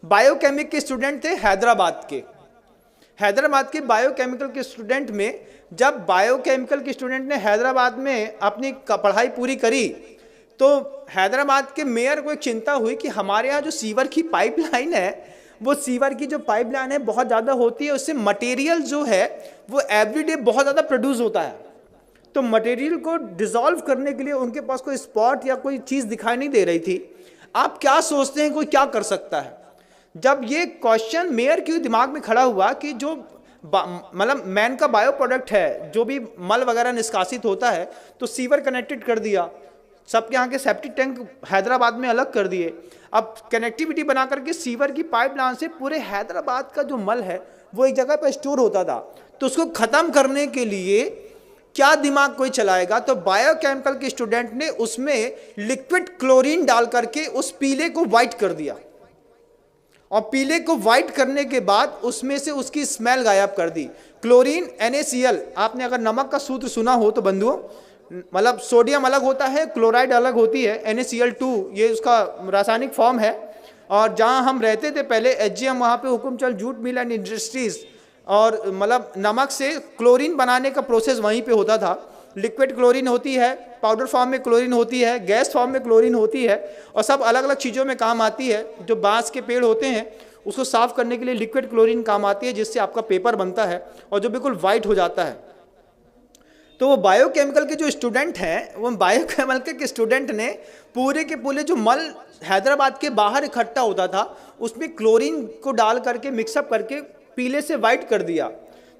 Biochemic के student थे हैदराबाद के बायोकेमिकल के स्टूडेंट में, जब बायोकेमिकल के स्टूडेंट ने हैदराबाद में अपनी पढ़ाई पूरी करी तो हैदराबाद के मेयर को एक चिंता हुई कि हमारे यहाँ जो सीवर की पाइपलाइन है, वो सीवर की जो पाइपलाइन है बहुत ज़्यादा होती है, उससे मटेरियल जो है वो एवरीडे बहुत ज़्यादा प्रोड्यूस होता है। तो मटेरियल को डिसॉल्व करने के लिए उनके पास कोई स्पॉट या कोई चीज़ दिखाई नहीं दे रही थी। आप क्या सोचते हैं कोई क्या कर सकता है? जब ये क्वेश्चन मेयर के दिमाग में खड़ा हुआ कि जो मतलब मैन का बायो प्रोडक्ट है, जो भी मल वगैरह निष्कासित होता है, तो सीवर कनेक्टेड कर दिया, सबके यहाँ के सेप्टिक टैंक हैदराबाद में अलग कर दिए। अब कनेक्टिविटी बना करके सीवर की पाइपलाइन से पूरे हैदराबाद का जो मल है वो एक जगह पर स्टोर होता था। तो उसको ख़त्म करने के लिए क्या दिमाग कोई चलाएगा? तो बायोकेमिकल के स्टूडेंट ने उसमें लिक्विड क्लोरीन डाल करके उस पीले को वाइट कर दिया, और पीले को वाइट करने के बाद उसमें से उसकी स्मेल गायब कर दी। क्लोरीन NaCl, आपने अगर नमक का सूत्र सुना हो तो बंधुओं, मतलब सोडियम अलग होता है, क्लोराइड अलग होती है, NaCl2 ये उसका रासायनिक फॉर्म है। और जहाँ हम रहते थे पहले HGM, वहाँ पे Hukumchand jute mill and industries, और मतलब नमक से क्लोरीन बनाने का प्रोसेस वहीं पे होता था। लिक्विड क्लोरीन होती है, पाउडर फॉर्म में क्लोरीन होती है, गैस फॉर्म में क्लोरीन होती है, और सब अलग अलग चीज़ों में काम आती है। जो बांस के पेड़ होते हैं उसको साफ़ करने के लिए लिक्विड क्लोरीन काम आती है, जिससे आपका पेपर बनता है और जो बिल्कुल वाइट हो जाता है। तो वो बायोकेमिकल के जो स्टूडेंट हैं, वो बायोकेमिकल के स्टूडेंट ने पूरे के पूरे जो मल हैदराबाद के बाहर इकट्ठा होता था उसमें क्लोरीन को डाल करके मिक्सअप करके पीले से वाइट कर दिया।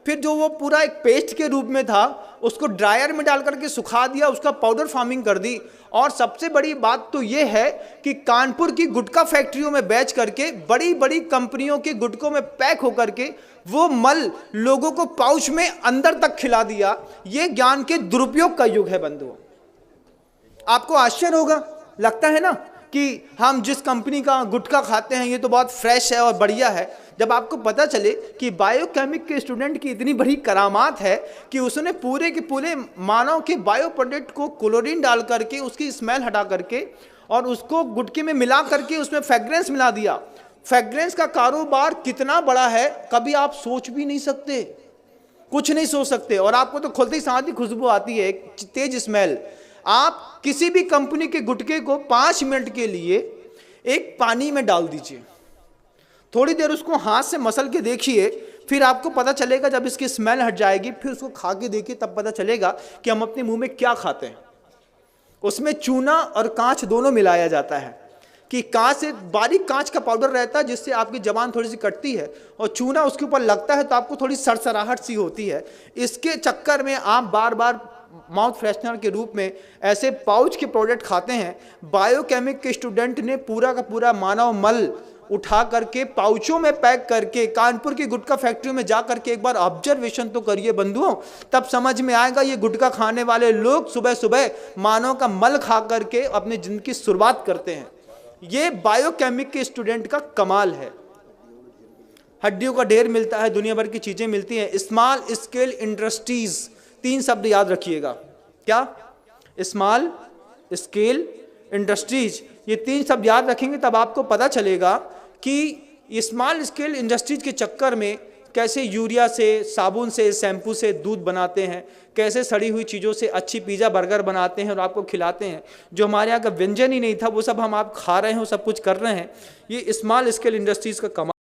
फिर जो वो पूरा एक पेस्ट के रूप में था उसको ड्रायर में डाल करके सुखा दिया, उसका पाउडर फार्मिंग कर दी। और सबसे बड़ी बात तो ये है कि कानपुर की गुटखा फैक्ट्रियों में बेच करके बड़ी बड़ी कंपनियों के गुटकों में पैक होकर के वो मल लोगों को पाउच में अंदर तक खिला दिया। ये ज्ञान के दुरुपयोग का युग है बंधुओं। आपको आश्चर्य होगा, लगता है ना कि हम जिस कंपनी का गुटखा खाते हैं ये तो बहुत फ्रेश है और बढ़िया है। जब आपको पता चले कि बायोकेमिक के स्टूडेंट की इतनी बड़ी करामात है कि उसने पूरे के पूरे मानव के बायो प्रोडक्ट को क्लोरीन डाल करके उसकी स्मेल हटा करके और उसको गुटके में मिला करके उसमें फ्रेग्रेंस मिला दिया। फ्रेग्रेंस का कारोबार कितना बड़ा है कभी आप सोच भी नहीं सकते, कुछ नहीं सोच सकते। और आपको तो खुलते ही साथ ही खुशबू आती है, एक तेज स्मेल। आप किसी भी कंपनी के गुटके को 5 मिनट के लिए एक पानी में डाल दीजिए, थोड़ी देर उसको हाथ से मसल के देखिए, फिर आपको पता चलेगा, जब इसकी स्मेल हट जाएगी फिर उसको खा के देखिए, तब पता चलेगा कि हम अपने मुंह में क्या खाते हैं। उसमें चूना और कांच दोनों मिलाया जाता है कि कांच से बारीक कांच का पाउडर रहता है जिससे आपकी जबान थोड़ी सी कटती है, और चूना उसके ऊपर लगता है तो आपको थोड़ी सरसराहट सी होती है। इसके चक्कर में आप बार बार माउथ फ्रेशनर के रूप में ऐसे पाउच के प्रोडक्ट खाते हैं। बायोकेमिक के स्टूडेंट ने पूरा का पूरा मानव मल उठा करके पाउचों में पैक करके कानपुर की गुटखा फैक्ट्री में जा करके एक बार ऑब्जर्वेशन तो करिए बंधुओं, तब समझ में आएगा ये गुटखा खाने वाले लोग सुबह सुबह मानव का मल खा करके अपनी जिंदगी की शुरुआत करते हैं। ये बायोकेमिक के स्टूडेंट का कमाल है। हड्डियों का ढेर मिलता है, दुनिया भर की चीजें मिलती हैं। स्मॉल स्केल इंडस्ट्रीज, 3 शब्द याद रखिएगा। क्या? स्मॉल स्केल इंडस्ट्रीज, ये 3 शब्द याद रखेंगे तब आपको पता चलेगा कि स्मॉल स्केल इंडस्ट्रीज के चक्कर में कैसे यूरिया से, साबुन से, शैम्पू से दूध बनाते हैं, कैसे सड़ी हुई चीज़ों से अच्छी पिज़्ज़ा बर्गर बनाते हैं और आपको खिलाते हैं। जो हमारे यहाँ का व्यंजन ही नहीं था वो सब हम आप खा रहे हैं, वो सब कुछ कर रहे हैं। ये स्मॉल स्केल इंडस्ट्रीज़ का कमाल